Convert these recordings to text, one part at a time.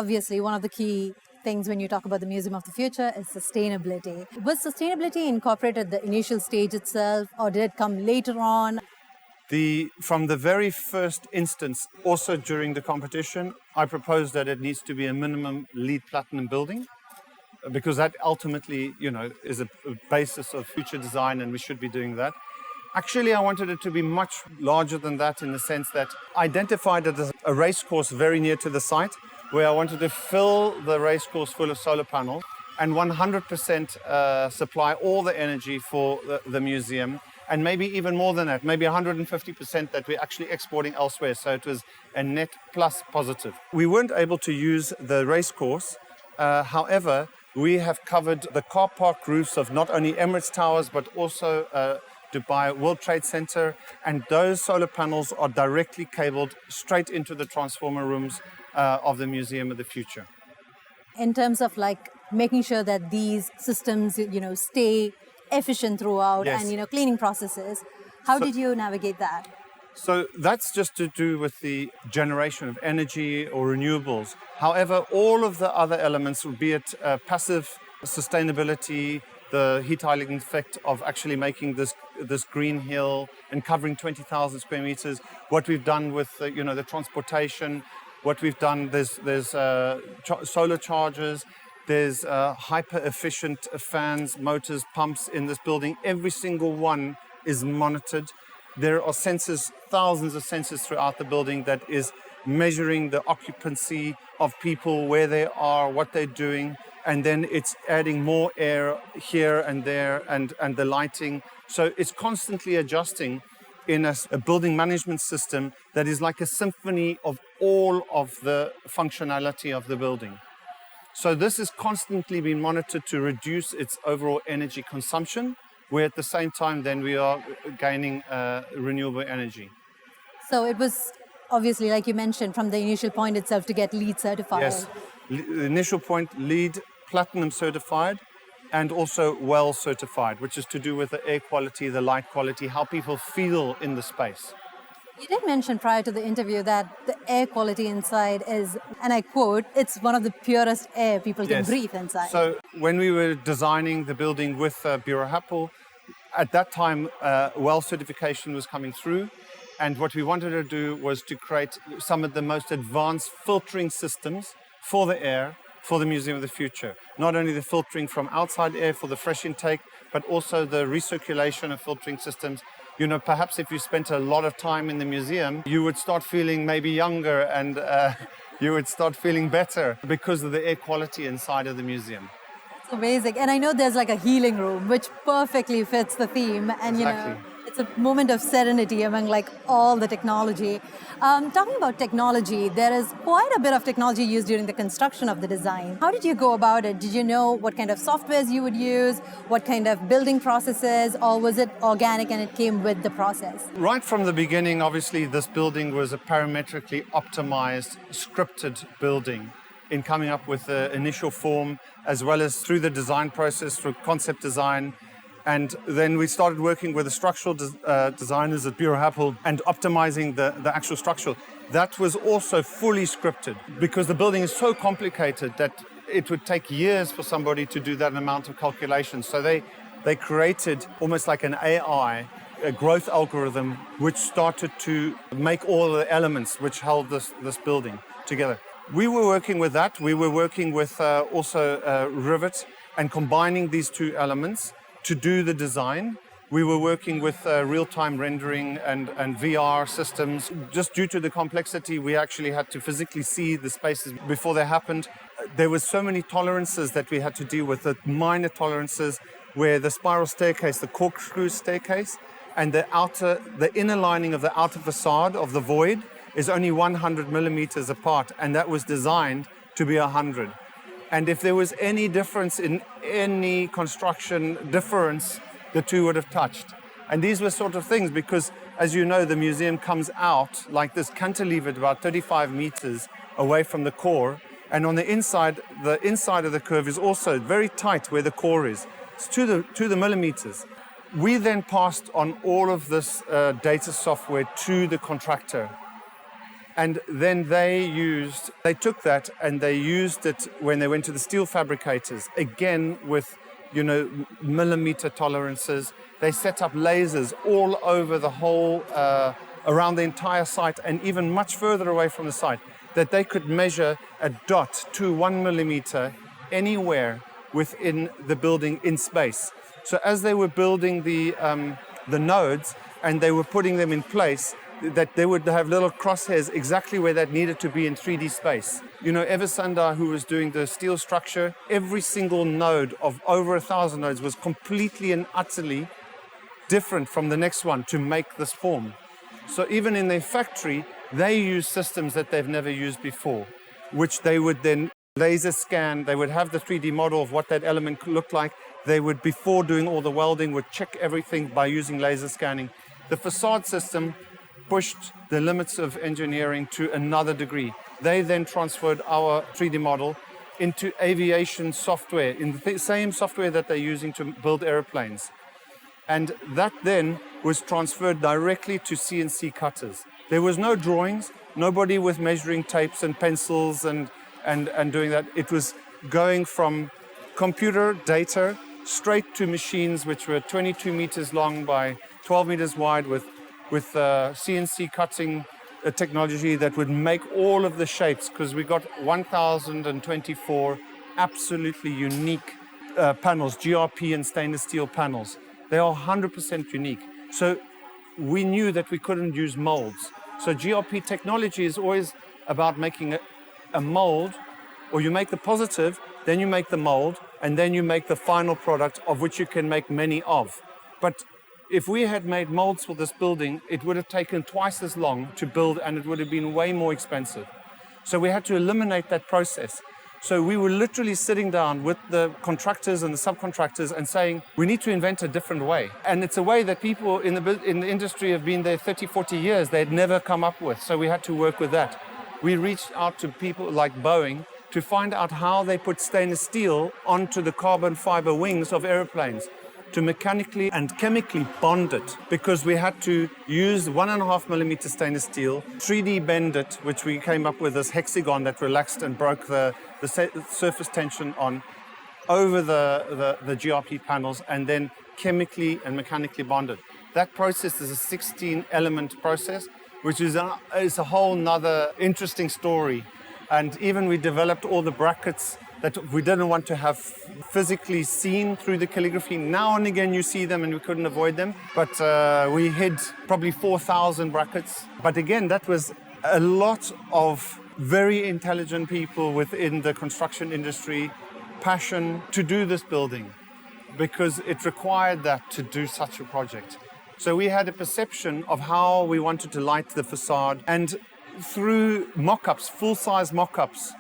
obviously one of the key things when you talk about the Museum of the Future is sustainability. Was sustainability incorporated at the initial stage itself, or did it come later on? From the very first instance, also during the competition, I proposed that it needs to be a minimum LEED Platinum building, because that ultimately, is a basis of future design, and we should be doing that. Actually, I wanted it to be much larger than that, in the sense that I identified it as a race course very near to the site, where I wanted to fill the race course full of solar panels and 100% supply all the energy for the museum, and maybe even more than that, maybe 150% that we're actually exporting elsewhere. So it was a net plus positive. We weren't able to use the race course. However, we have covered the car park roofs of not only Emirates Towers, but also Dubai World Trade Center. And those solar panels are directly cabled straight into the transformer rooms of the Museum of the Future. In terms of making sure that these systems, stay efficient throughout, yes. and cleaning processes, how did you navigate that? So that's just to do with the generation of energy or renewables. However, all of the other elements, be it passive sustainability, the heat island effect of actually making this green hill and covering 20,000 square meters, what we've done with the transportation, what we've done, there's solar chargers, there's hyper-efficient fans, motors, pumps in this building. Every single one is monitored. There are sensors, thousands of sensors throughout the building that is measuring the occupancy of people, where they are, what they're doing, and then it's adding more air here and there, and the lighting. So it's constantly adjusting in a building management system that is like a symphony of all of the functionality of the building. So this is constantly being monitored to reduce its overall energy consumption, where at the same time then we are gaining renewable energy. So it was obviously, like you mentioned, from the initial point itself to get LEED certified. Yes, the initial point, LEED Platinum certified, and also WELL certified, which is to do with the air quality, the light quality, how people feel in the space. You did mention prior to the interview that the air quality inside is, and I quote, it's one of the purest air people can breathe inside. So when we were designing the building with Bureau Happel, at that time, WELL certification was coming through. And what we wanted to do was to create some of the most advanced filtering systems for the air for the Museum of the Future. Not only the filtering from outside air for the fresh intake, but also the recirculation of filtering systems. Perhaps if you spent a lot of time in the museum, you would start feeling maybe younger, and you would start feeling better because of the air quality inside of the museum. That's amazing. And I know there's a healing room, which perfectly fits the theme. And, exactly. It's a moment of serenity among all the technology. Talking about technology, there is quite a bit of technology used during the construction of the design. How did you go about it? Did you know what kind of softwares you would use, what kind of building processes, or was it organic and it came with the process? Right from the beginning, obviously, this building was a parametrically optimized, scripted building in coming up with the initial form, as well as through the design process, through concept design. And then we started working with the structural designers at Bureau Happel and optimizing the actual structure. That was also fully scripted, because the building is so complicated that it would take years for somebody to do that amount of calculations. So they created almost like an AI, a growth algorithm, which started to make all the elements which held this building together. We were working with that. We were working with also Rivet, and combining these two elements to do the design. We were working with real-time rendering and VR systems. Just due to the complexity, we actually had to physically see the spaces before they happened. There were so many tolerances that we had to deal with, the minor tolerances where the spiral staircase, the corkscrew staircase, and the inner lining of the outer facade of the void is only 100 millimeters apart, and that was designed to be 100. And if there was any difference in any construction difference, the two would have touched. And these were sort of things because, as you know, the museum comes out like this cantilevered about 35 meters away from the core. And on the inside of the curve is also very tight where the core is. It's to the millimeters. We then passed on all of this data software to the contractor. And then they took that and they used it when they went to the steel fabricators, again with, millimeter tolerances. They set up lasers all over the whole, around the entire site and even much further away from the site, that they could measure a dot to 1 millimeter anywhere within the building in space. So as they were building the nodes and they were putting them in place, that they would have little crosshairs exactly where that needed to be in 3D space. Eversandar, who was doing the steel structure, every single node of over 1,000 nodes was completely and utterly different from the next one to make this form. So even in their factory, they use systems that they've never used before, which they would then laser scan. They would have the 3D model of what that element looked like. They would, before doing all the welding, would check everything by using laser scanning. The facade system pushed the limits of engineering to another degree. They then transferred our 3D model into aviation software, in the same software that they're using to build airplanes. And that then was transferred directly to CNC cutters. There was no drawings, nobody with measuring tapes and pencils and doing that. It was going from computer data straight to machines which were 22 meters long by 12 meters wide with CNC cutting technology that would make all of the shapes, because we got 1,024 absolutely unique panels, GRP and stainless steel panels. They are 100% unique. So we knew that we couldn't use molds. So GRP technology is always about making a mold, or you make the positive, then you make the mold, and then you make the final product of which you can make many of. But if we had made molds for this building, it would have taken twice as long to build and it would have been way more expensive. So we had to eliminate that process. So we were literally sitting down with the contractors and the subcontractors and saying, we need to invent a different way. And it's a way that people in the industry have been there 30, 40 years, they'd never come up with. So we had to work with that. We reached out to people like Boeing to find out how they put stainless steel onto the carbon fiber wings of airplanes, to mechanically and chemically bond it, because we had to use 1.5 millimeter stainless steel, 3D bend it, which we came up with this hexagon that relaxed and broke the surface tension on over the GRP panels, and then chemically and mechanically bonded. That process is a 16-element process, which is a whole nother interesting story. And even we developed all the brackets that we didn't want to have physically seen through the calligraphy. Now and again you see them and we couldn't avoid them, but we hid probably 4,000 brackets. But again, that was a lot of very intelligent people within the construction industry, passion to do this building, because it required that to do such a project. So we had a perception of how we wanted to light the facade, and through mock-ups, full-size mock-ups,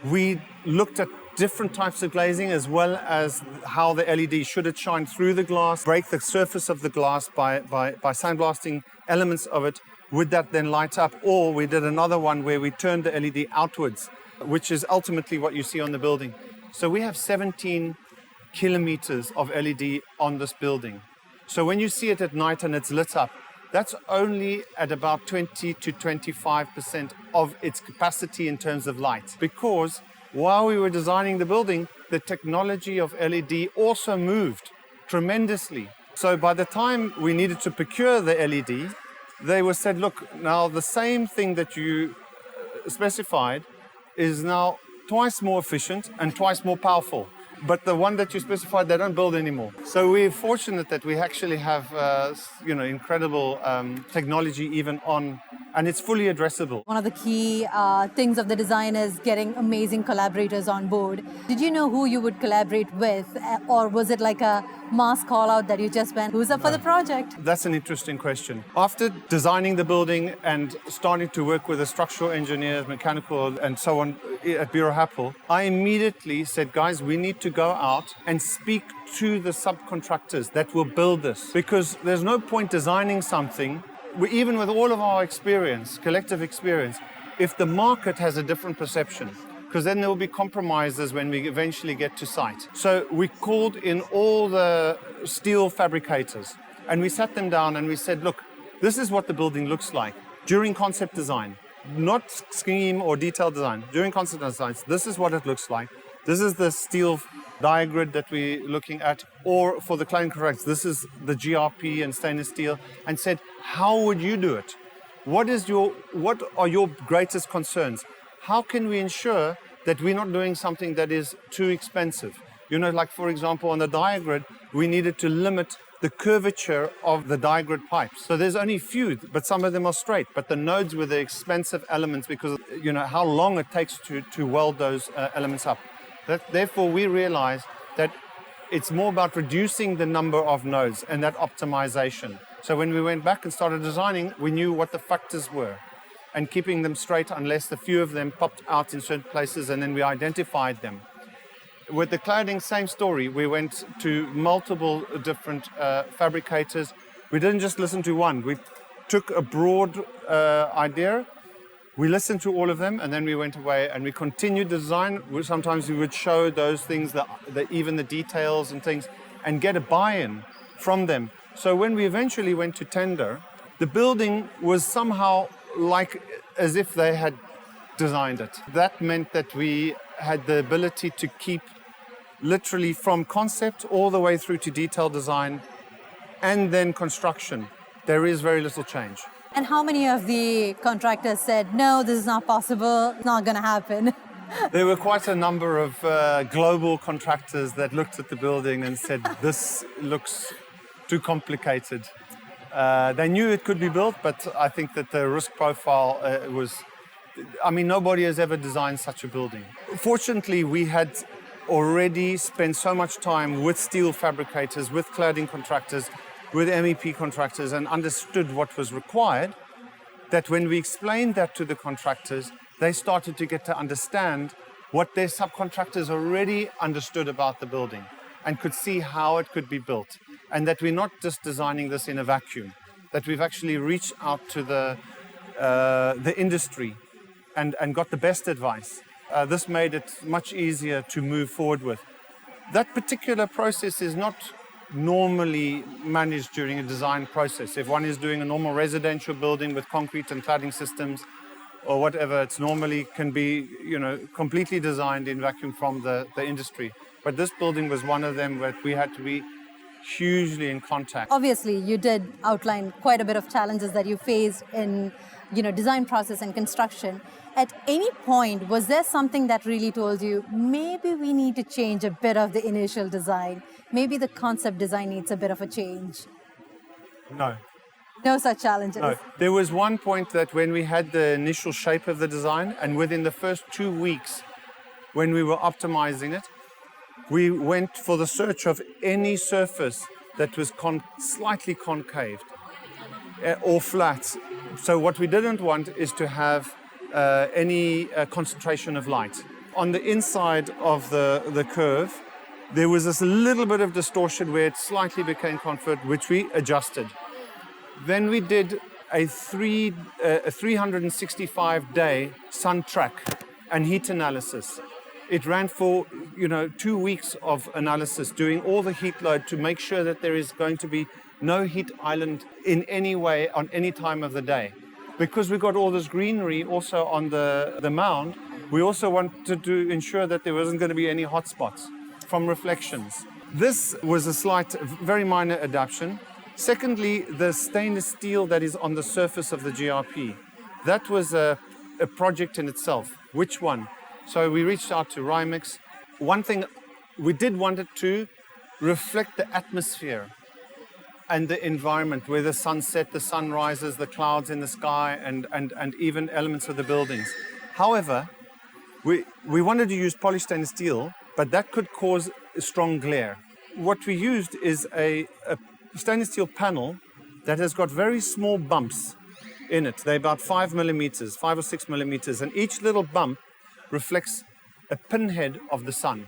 we looked at different types of glazing, as well as how the LED, should it shine through the glass, break the surface of the glass by sandblasting elements of it, would that then light up? Or we did another one where we turned the LED outwards, which is ultimately what you see on the building. So we have 17 kilometers of LED on this building. So when you see it at night and it's lit up, that's only at about 20 to 25% of its capacity in terms of light. Because while we were designing the building, the technology of LED also moved tremendously. So by the time we needed to procure the LED, they were said, look, now the same thing that you specified is now twice more efficient and twice more powerful. But the one that you specified, they don't build anymore. So we're fortunate that we actually have, incredible technology even on, and it's fully addressable. One of the key things of the design is getting amazing collaborators on board. Did you know who you would collaborate with, or was it like a mass call out that you just went, who's up for the project? That's an interesting question. After designing the building and starting to work with the structural engineers, mechanical, and so on at Bureau Happel, I immediately said, guys, we need to go out and speak to the subcontractors that will build this, because there's no point designing something, even with all of our experience, collective experience, if the market has a different perception, because then there will be compromises when we eventually get to site. So we called in all the steel fabricators and we sat them down and we said, look, this is what the building looks like during concept design. not scheme or detailed design, during concept design, this is what it looks like. This is the steel diagrid that we're looking at, or for the cladding contracts, this is the GRP and stainless steel, and said, how would you do it? What are your greatest concerns? How can we ensure that we're not doing something that is too expensive? You know, like for example, on the diagrid, we needed to limit the curvature of the diagrid pipes. So there's only few, but some of them are straight. But the nodes were the expensive elements because, you know, how long it takes to weld those elements up. Therefore, we realized that it's more about reducing the number of nodes and that optimization. So when we went back and started designing, we knew what the factors were and keeping them straight unless a few of them popped out in certain places, and then we identified them. With the cladding, same story. We went to multiple different fabricators. We didn't just listen to one. We took a broad idea. We listened to all of them, and then we went away and we continued the design. Sometimes we would show those things, even the details and things, and get a buy-in from them. So when we eventually went to tender, the building was somehow like as if they had designed it. That meant that we had the ability to keep literally from concept all the way through to detailed design and then construction. There is very little change. And how many of the contractors said, no, this is not possible, it's not going to happen? There were quite a number of global contractors that looked at the building and said, this looks too complicated. They knew it could be built, but I think that the risk profile nobody has ever designed such a building. Fortunately, we had already spent so much time with steel fabricators, with cladding contractors, with MEP contractors, and understood what was required, that when we explained that to the contractors, they started to get to understand what their subcontractors already understood about the building and could see how it could be built. And that we're not just designing this in a vacuum, that we've actually reached out to the industry and got the best advice. This made it much easier to move forward with. That particular process is not normally managed during a design process. If one is doing a normal residential building with concrete and cladding systems or whatever, it's normally can be, completely designed in vacuum from the industry. But this building was one of them where we had to be hugely in contact. Obviously, you did outline quite a bit of challenges that you faced in, design process and construction. At any point, was there something that really told you, maybe we need to change a bit of the initial design? Maybe the concept design needs a bit of a change? No. No such challenges? No. There was one point that when we had the initial shape of the design, and within the first 2 weeks, when we were optimizing it, we went for the search of any surface that was slightly concaved or flat. So what we didn't want is to have any concentration of light. On the inside of the curve, there was this little bit of distortion where it slightly became convert, which we adjusted. Then we did a 365-day sun track and heat analysis. It ran for 2 weeks of analysis, doing all the heat load to make sure that there is going to be no heat island in any way on any time of the day. Because we got all this greenery also on the mound, we also wanted to ensure that there wasn't going to be any hot spots from reflections. This was a slight, very minor adaptation. Secondly, the stainless steel that is on the surface of the GRP. That was a project in itself. Which one? So we reached out to Rymix. One thing, we did want it to reflect the atmosphere and the environment, where the sunset, the sun rises, the clouds in the sky, and even elements of the buildings. However, we wanted to use polished stainless steel, but that could cause a strong glare. What we used is a stainless steel panel that has got very small bumps in it. They're about 5 or 6 millimeters, and each little bump reflects a pinhead of the sun.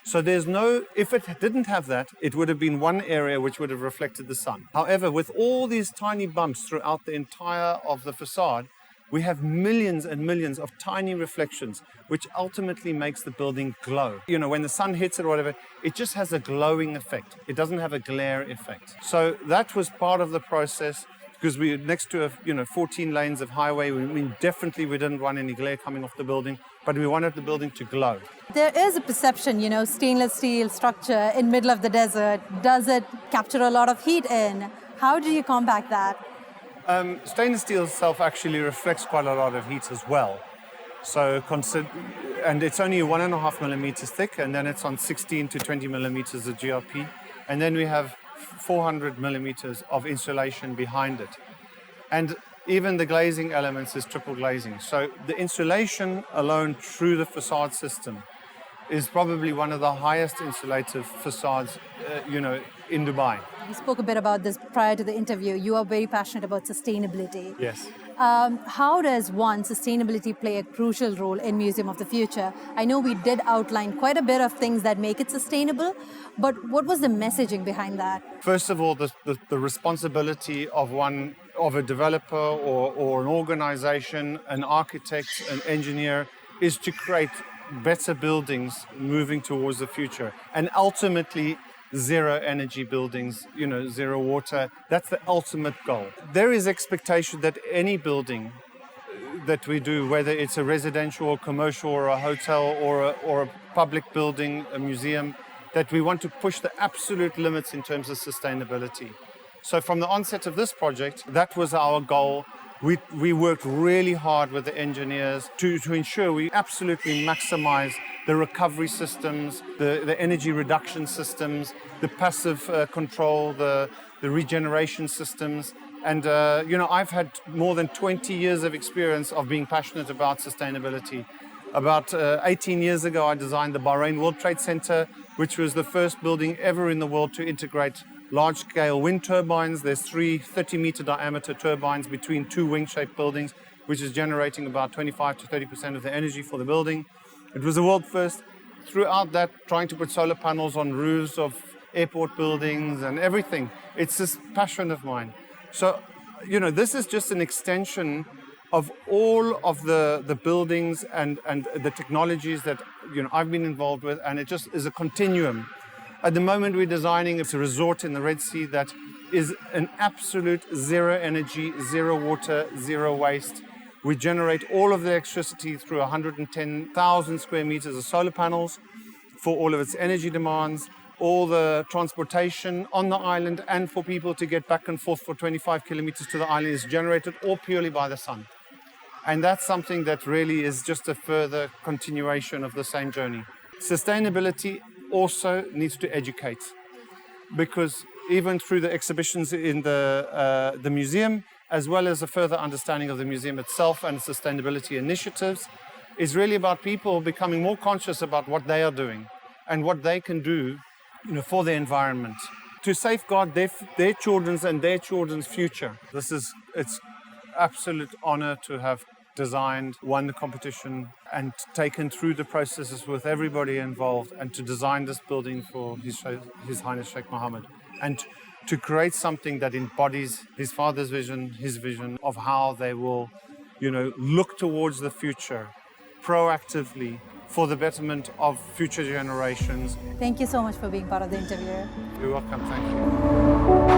So if it didn't have that, it would have been one area which would have reflected the sun. However, with all these tiny bumps throughout the entire of the facade, we have millions and millions of tiny reflections, which ultimately makes the building glow. When the sun hits it or whatever, it just has a glowing effect. It doesn't have a glare effect. So that was part of the process. because we're next to 14 lanes of highway. We definitely didn't want any glare coming off the building, but we wanted the building to glow. There is a perception, stainless steel structure in middle of the desert. Does it capture a lot of heat in? How do you combat that? Stainless steel itself actually reflects quite a lot of heat as well. So and it's only 1.5 millimeters thick, and then it's on 16 to 20 millimeters of GRP. And then we have 400 millimeters of insulation behind it. And even the glazing elements is triple glazing. So the insulation alone through the facade system is probably one of the highest insulative facades, in Dubai. You spoke a bit about this prior to the interview. You are very passionate about sustainability. Yes. How does sustainability play a crucial role in Museum of the Future? I know we did outline quite a bit of things that make it sustainable, but what was the messaging behind that? First of all, the responsibility of a developer or an organization, an architect, an engineer, is to create better buildings moving towards the future, and ultimately zero energy buildings, zero water. That's the ultimate goal. There is expectation that any building that we do, whether it's a residential or commercial or a hotel or a public building, a museum, that we want to push the absolute limits in terms of sustainability. So from the onset of this project, that was our goal. We worked really hard with the engineers to ensure we absolutely maximize the recovery systems, the energy reduction systems, the passive control, the regeneration systems. And, I've had more than 20 years of experience of being passionate about sustainability. About 18 years ago, I designed the Bahrain World Trade Center, which was the first building ever in the world to integrate large-scale wind turbines. There's 3 30-meter diameter turbines between 2 wing-shaped buildings, which is generating about 25 to 30% of the energy for the building. It was a world first. Throughout that, trying to put solar panels on roofs of airport buildings and everything. It's this passion of mine. So, this is just an extension of all of the buildings and the technologies that, I've been involved with, and it just is a continuum. At the moment, we're designing a resort in the Red Sea that is an absolute zero energy, zero water, zero waste. We generate all of the electricity through 110,000 square meters of solar panels for all of its energy demands, all the transportation on the island, and for people to get back and forth for 25 kilometers to the island is generated all purely by the sun. And that's something that really is just a further continuation of the same journey. Sustainability also needs to educate, because even through the exhibitions in the museum, as well as a further understanding of the museum itself and sustainability initiatives, is really about people becoming more conscious about what they are doing and what they can do, for the environment to safeguard their children's and their children's future. It's absolute honor to have designed, won the competition, and taken through the processes with everybody involved, and to design this building for His Highness Sheikh Mohammed, and to create something that embodies his father's vision, his vision of how they will, look towards the future proactively for the betterment of future generations. Thank you so much for being part of the interview. You're welcome. Thank you.